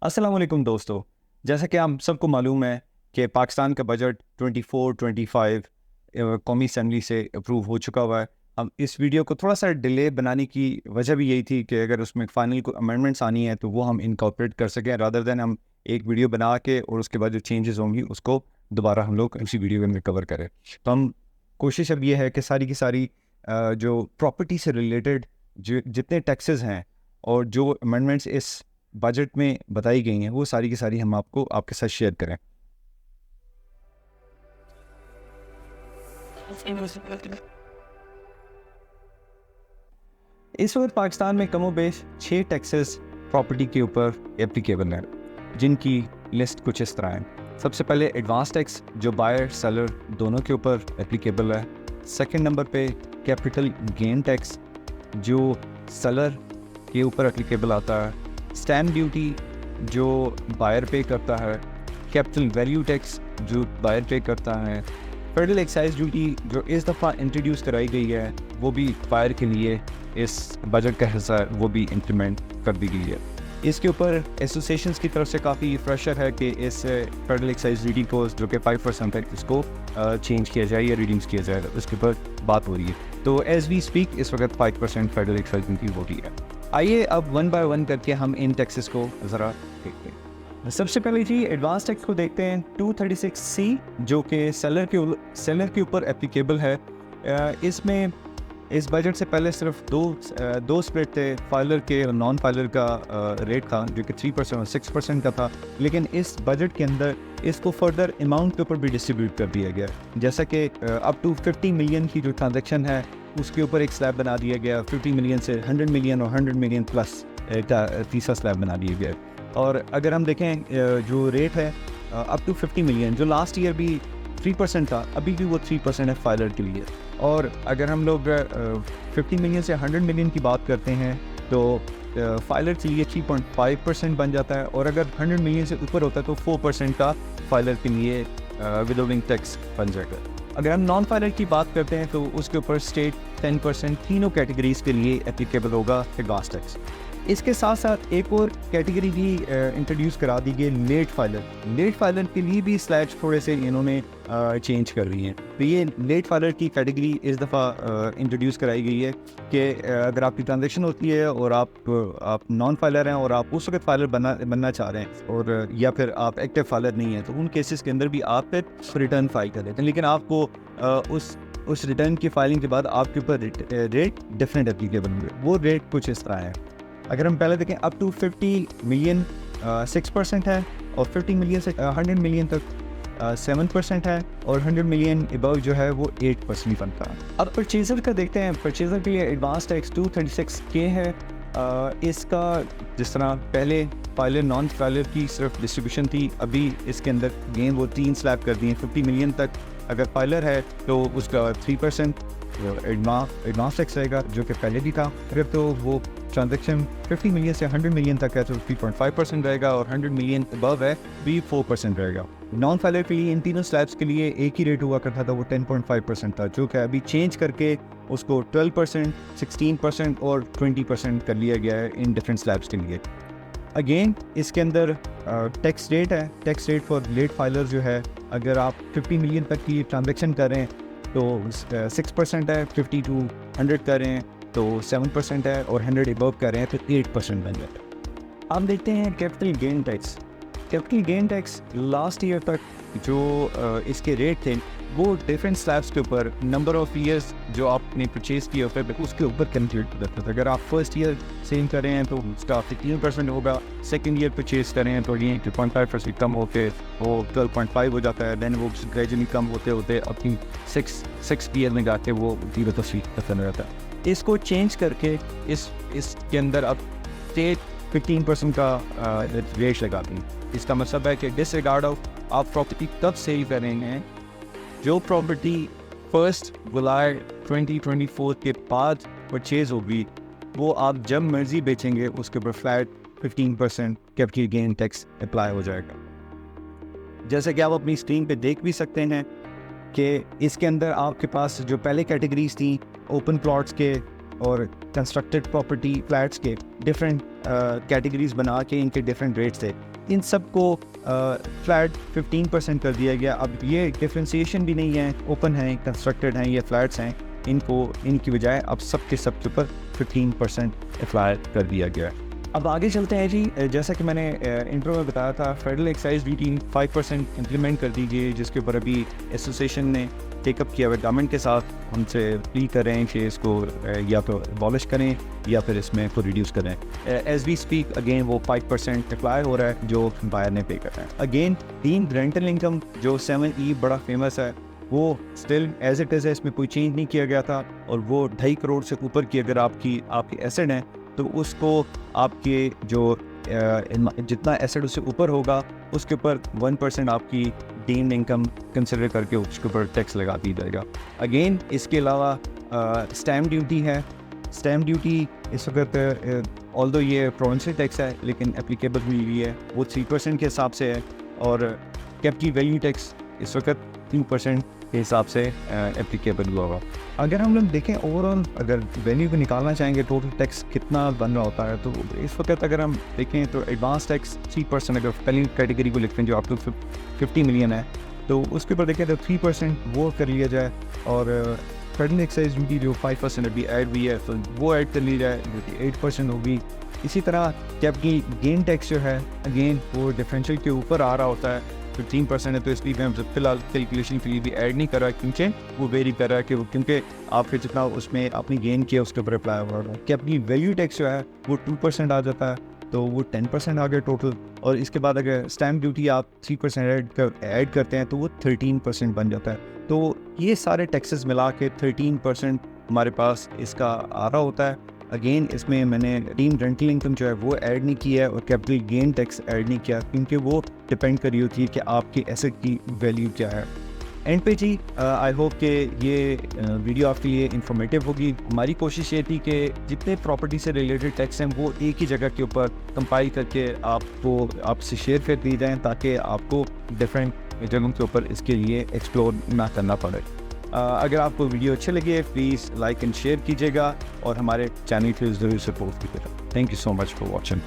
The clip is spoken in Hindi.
अस्सलाम वालेकुम दोस्तों। जैसा कि हम सबको मालूम है कि पाकिस्तान का बजट 24-25 कौमी असम्बली से अप्रूव हो चुका हुआ है। हम इस वीडियो को थोड़ा सा डिले बनाने की वजह भी यही थी कि अगर उसमें फाइनल को अमेंडमेंट्स आनी है तो वो हम इनकॉर्पोरेट कर सकें, रादर देन हम एक वीडियो बना के और उसके बाद जो चेंजेस होंगी उसको दोबारा हम लोग इसी वीडियो के अंदर कवर करें। तो हम कोशिश अब ये है कि सारी की सारी जो प्रॉपर्टी से रिलेटेड जो जितने टैक्सेस हैं और जो अमेंडमेंट्स इस बजट में बताई गई हैं वो सारी की सारी हम आपको आपके साथ शेयर करें। इस वक्त पाकिस्तान में कमोबेश 6 टैक्सेस प्रॉपर्टी के ऊपर एप्लीकेबल हैं, जिनकी लिस्ट कुछ इस तरह है। सबसे पहले एडवांस टैक्स जो बायर सेलर दोनों के ऊपर एप्लीकेबल है। सेकंड नंबर पे कैपिटल गेन टैक्स जो सेलर के ऊपर एप्लीकेबल आता है। स्टैम्प ड्यूटी जो बायर पे करता है। कैपिटल वैल्यू टैक्स जो बायर पे करता है। फेडरल एक्साइज ड्यूटी जो इस दफ़ा इंट्रोड्यूस कराई गई है वो भी बायर के लिए इस बजट का हिस्सा है, वो भी इम्प्लीमेंट कर दी गई है। इसके ऊपर एसोसिएशंस की तरफ से काफ़ी प्रेशर है कि इस फेडरल एक्साइज ड्यूटी को जो कि 5% है इसको चेंज किया जाए या रिड्यूस किया जाए, उसके ऊपर बात हो रही है। तो एज वी स्पीक इस वक्त 5% फेडरल एक्साइज ड्यूटी हो रही है। आइए अब वन बाय वन करके हम इन टैक्सेस को ज़रा देखते हैं। सबसे पहले जी एडवांस टैक्स को देखते हैं। 236C जो कि सेलर के ऊपर एप्लीकेबल है। इसमें इस बजट से पहले सिर्फ दो स्प्लिट थे, फाइलर के और नॉन फाइलर का रेट था जो कि 3% और 6% का था। लेकिन इस बजट के अंदर इसको फर्दर अमाउंट के ऊपर भी डिस्ट्रीब्यूट कर दिया गया, जैसा कि अप टू 50 मिलियन की जो ट्रांजेक्शन है उसके ऊपर एक स्लैब बना दिया गया। 50 मिलियन से 100 मिलियन और 100 मिलियन प्लस का तीसरा स्लैब बना दिया गया। और अगर हम देखें जो रेट है अप टू 50 मिलियन जो लास्ट ईयर भी 3% था, अभी भी वो 3% है फाइलर के लिए। और अगर हम लोग 50 मिलियन से 100 मिलियन की बात करते हैं तो फाइलर के लिए 3.5% बन जाता है। और अगर 100 मिलियन से ऊपर होता है तो 4% का फाइलर के लिए विदोविंग टैक्स बन जाएगा। अगर हम नॉन फाइलर की बात करते हैं तो उसके ऊपर स्टेट 10% तीनों कैटेगरीज के लिए एप्लीकेबल होगा एडवांस टैक्स। इसके साथ साथ एक और कैटेगरी भी इंट्रोड्यूस करा दी गई, लेट फाइलर के लिए भी स्लैब्स थोड़े से इन्होंने चेंज कर रही हैं। तो ये लेट फाइलर की कैटेगरी इस दफ़ा इंट्रोड्यूस कराई गई है कि अगर आपकी ट्रांजेक्शन होती है और आप नॉन फाइलर हैं और आप उस वक्त फाइलर बनना चाह रहे हैं और या फिर आप एक्टिव फाइलर नहीं हैं, तो उन केसेस के अंदर भी आप फिर रिटर्न फाइल कर देते हैं। लेकिन आपको उस रिटर्न की फाइलिंग के बाद आपके ऊपर रेट डिफरेंट एप्लीकेबल होंगे। वो रेट कुछ इस तरह है। अगर हम पहले देखें अप टू 50 मिलियन 6% है और 50 मिलियन से 100 मिलियन तक 7% है और 100 मिलियन अबव जो है वो 8% बनता है। अब परचेजर का देखते हैं। परचेजर के लिए एडवांस टैक्स 236K है। इसका जिस तरह पहले फाइलर नॉन फाइलर की सिर्फ डिस्ट्रीब्यूशन थी, अभी इसके अंदर गेन वो 3 स्लैब कर दिए। 50 मिलियन तक अगर फाइलर है तो उसका 3% एडवांस टैक्स रहेगा जो कि पहले भी था। अगर तो वो ट्रांजेक्शन 50 मिलियन से 100 मिलियन तक है तो 3.5% रहेगा और 100 मिलियन अबव है भी 4% रहेगा। नॉन फाइलर के लिए इन तीनों स्लैब्स के लिए एक ही रेट हुआ करता था, वो 10.5% था, जो कि अभी चेंज करके उसको 12%, 16% और 20% कर लिया गया है इन डिफरेंट स्लैब्स के लिए। अगेन इसके अंदर टैक्स रेट है। Tax rate for late filer जो है, अगर आप 50 मिलियन तक की ट्रांजेक्शन करें तो 6% है, 50 to 100 करें तो 7% है और 100 अबव करें तो 8% बन जाता है। अब देखते हैं capital gain tax. Capital gain tax last year तक जो इसके रेट थे वो डिफरेंट स्लैब्स के ऊपर नंबर ऑफ ईयर्स जो आपने परचेज किए होते हैं उसके ऊपर कैलकुलेट करता था। अगर आप फर्स्ट ईयर सेल कर रहे हैं तो उसका 15% होगा, सेकंड ईयर परचेज कर रहे हैं तो ये 2.5% कम होकर वो 12.5 हो जाता है। दैन वो ग्रेजुअली कम होते होते अपनी 6 ईयर में जाके वो 0% रहता है। इसको चेंज करके इसके अंदर अब स्टेट 15% का रेट लगाती हैं। इसका मतलब है कि डिसरिगार्ड ऑफ आप प्रॉपर्टी तब सेल कर रहे हैं जो प्रॉपर्टी 1 जुलाई 2024 के बाद परचेज होगी, वो आप जब मर्जी बेचेंगे उसके ऊपर flat 15% capital gain tax apply हो जाएगा। जैसे कि आप अपनी स्क्रीन पे देख भी सकते हैं कि इसके अंदर आपके पास जो पहले कैटेगरीज थी ओपन प्लॉट्स के और कंस्ट्रक्टेड प्रॉपर्टी फ्लैट्स के डिफरेंट कैटेगरीज बना के इनके डिफरेंट रेट्स थे। इन सब को फ्लैट 15% कर दिया गया। अब ये डिफ्रेंसिएशन भी नहीं है, ओपन है, कंस्ट्रक्टेड हैं, ये फ्लैट्स हैं, इनकी बजाय अब सब के ऊपर 15% अप्लाई कर दिया गया है। अब आगे चलते हैं जी। जैसा कि मैंने इंट्रो में बताया था, फेडरल एक्साइज ड्यूटी 5% इम्प्लीमेंट कर दी गई, जिसके ऊपर अभी एसोसिएशन ने टेकअप किया हुआ गवर्नमेंट के साथ, उनसे प्ली करें कि इसको या तो अबॉलिश करें या फिर इसमें को रिड्यूस करें। एज वी स्पीक अगेन वो 5% अप्लाई हो रहा है जो बायर ने पे करना है। अगेन डीम्ड रेंटल इनकम जो 7E बड़ा फेमस है, वो स्टिल एज इट इज़ है, इसमें कोई चेंज नहीं किया गया था। और वो 2.5 करोड़ से ऊपर की अगर आपकी एसेट है तो उसको आपके जो जितना एसेट उससे ऊपर होगा उसके ऊपर 1% आपकी डीम्ड इनकम कंसिडर करके उसके ऊपर टैक्स लगा दिया जाएगा। अगेन इसके अलावा स्टैम्प ड्यूटी है। स्टैम्प ड्यूटी इस वक्त ऑल्दो ये प्रोविंशियल टैक्स है लेकिन एप्लीकेबल हुई है, वो 3% के हिसाब से है। और कैपिटल वैल्यू टैक्स इस वक्त 3% के हिसाब से एप्लीकेबल हुआ होगा। अगर हम लोग देखें ओवरऑल, अगर वैल्यू को निकालना चाहेंगे टोटल टैक्स कितना बन रहा होता है, तो इस वक्त अगर हम देखें तो एडवांस टैक्स 3%, अगर पहली कैटेगरी को लिखते हैं जो आप लोग 50 मिलियन है तो उसके ऊपर देखें तो 3% वो कर लिया जाए। और फेडरल एक्साइज ड्यूटी जो 5% अभी ऐड हुई है तो वो ऐड कर ली जाए, जो कि 8% होगी। इसी तरह कैपिटल गेन टैक्स जो है अगेन वो डिफरेंशियल के ऊपर आ रहा होता है, 15% है, तो इसलिए मैं फिलहाल कैलकुलेशन के लिए भी ऐड नहीं कर रहा क्योंकि वो वेरी कर रहा है कि क्योंकि आपके जितना उसमें आपने गेन किया उसके ऊपर अप्लाई हो रहा है। कैपिटल वैल्यू टैक्स जो है वो 2% आ जाता है, तो वो 10% आ गया टोटल। और इसके बाद अगर स्टैम्प ड्यूटी आप 3% ऐड करते हैं तो वो 13% बन जाता है। तो ये सारे टैक्सेस मिला के 13% हमारे पास इसका आ रहा होता है। अगेन इसमें मैंने डीम्ड रेंटल इनकम जो है वो ऐड नहीं किया है और कैपिटल गेन टैक्स ऐड नहीं किया क्योंकि वो डिपेंड कर रही होती है कि आपकी एसेट की वैल्यू क्या है। एंड पे जी आई होप कि ये वीडियो आपके लिए इंफॉर्मेटिव होगी। हमारी कोशिश ये थी कि जितने प्रॉपर्टी से रिलेटेड टैक्स हैं वो एक ही जगह के ऊपर कंपाइल करके आपसे शेयर कर दिए जाएँ ताकि आपको डिफरेंट जगहों के ऊपर इसके लिए एक्सप्लोर ना करना पड़े। अगर आपको वीडियो अच्छे लगे प्लीज़ लाइक एंड शेयर कीजिएगा और हमारे चैनल को ज़रूर सपोर्ट कीजिएगा। Thank you so much for watching.